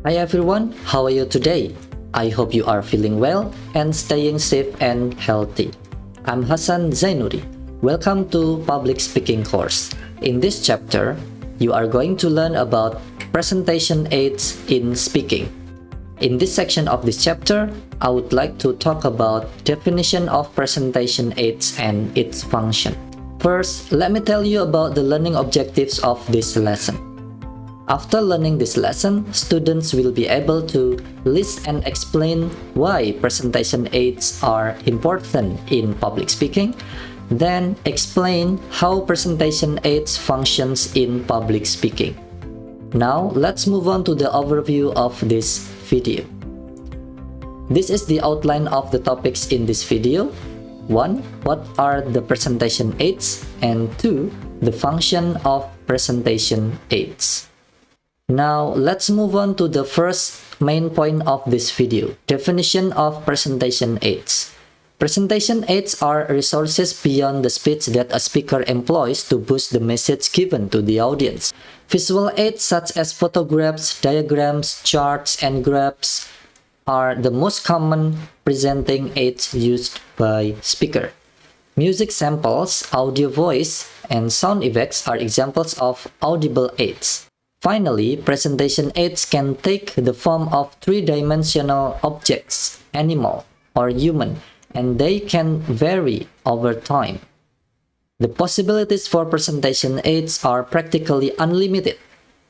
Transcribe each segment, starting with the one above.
Hi everyone, how are you today? I hope you are feeling well and staying safe and healthy. I'm Hassan Zainuri. Welcome to Public Speaking course. In this chapter, you are going to learn about presentation aids in speaking. In this section of this chapter, I would like to talk about definition of presentation aids and its function. First, let me tell you about the learning objectives of this lesson. After learning this lesson, students will be able to list and explain why presentation aids are important in public speaking, then explain how presentation aids functions in public speaking. Now, let's move on to the overview of this video. This is the outline of the topics in this video. 1. What are the presentation aids? And 2. The function of presentation aids. Now, let's move on to the first main point of this video, definition of presentation aids. Presentation aids are resources beyond the speech that a speaker employs to boost the message given to the audience. Visual aids such as photographs, diagrams, charts, and graphs are the most common presenting aids used by speaker. Music samples, audio voice, and sound effects are examples of audible aids. Finally, presentation aids can take the form of three-dimensional objects, animal or human, and they can vary over time. The possibilities for presentation aids are practically unlimited.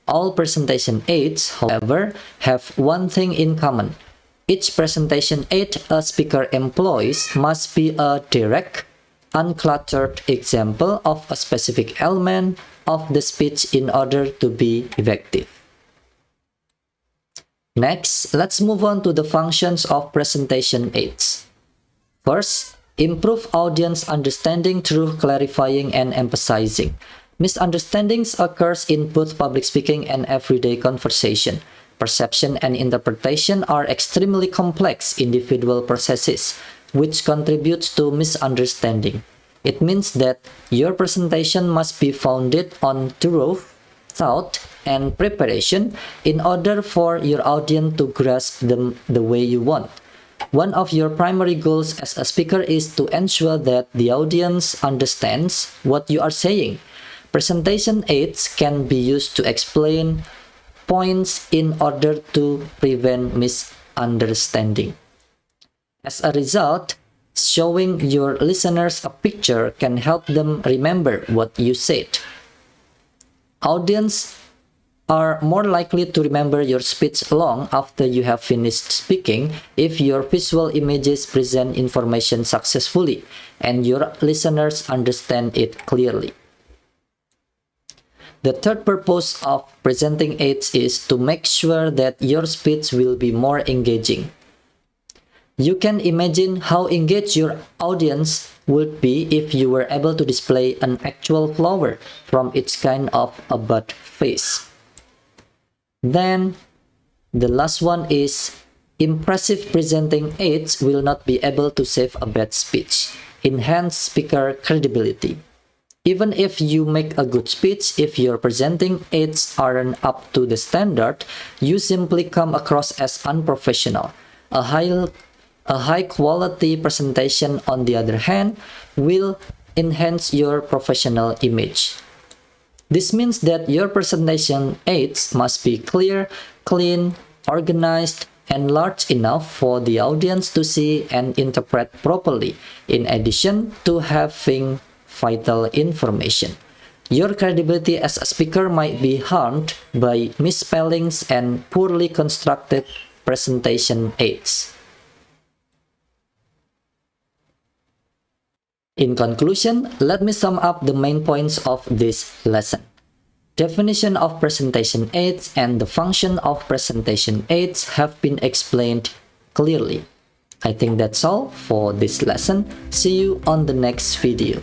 All presentation aids, however, have one thing in common. Each presentation aid a speaker employs must be a direct, uncluttered example of a specific element of the speech in order to be effective. Next, let's move on to the functions of presentation aids. First, improve audience understanding through clarifying and emphasizing. Misunderstandings occurs in both public speaking and everyday conversation. Perception and interpretation are extremely complex individual processes, which contributes to misunderstanding. It means that your presentation must be founded on truth, thought, and preparation in order for your audience to grasp them the way you want. One of your primary goals as a speaker is to ensure that the audience understands what you are saying. Presentation aids can be used to explain points in order to prevent misunderstanding. As a result, showing your listeners a picture can help them remember what you said. Audience are more likely to remember your speech long after you have finished speaking if your visual images present information successfully and your listeners understand it clearly. The third purpose of presenting aids is to make sure that your speech will be more engaging. You can imagine how engaged your audience would be if you were able to display an actual flower from its kind of a bud phase. Then, the last one is impressive presenting aids will not be able to save a bad speech, enhance speaker credibility. Even if you make a good speech, if your presenting aids aren't up to the standard, you simply come across as unprofessional. A high-quality presentation, on the other hand, will enhance your professional image. This means that your presentation aids must be clear, clean, organized, and large enough for the audience to see and interpret properly, in addition to having vital information. Your credibility as a speaker might be harmed by misspellings and poorly constructed presentation aids. In conclusion, let me sum up the main points of this lesson. Definition of presentation aids and the function of presentation aids have been explained clearly. I think that's all for this lesson. See you on the next video.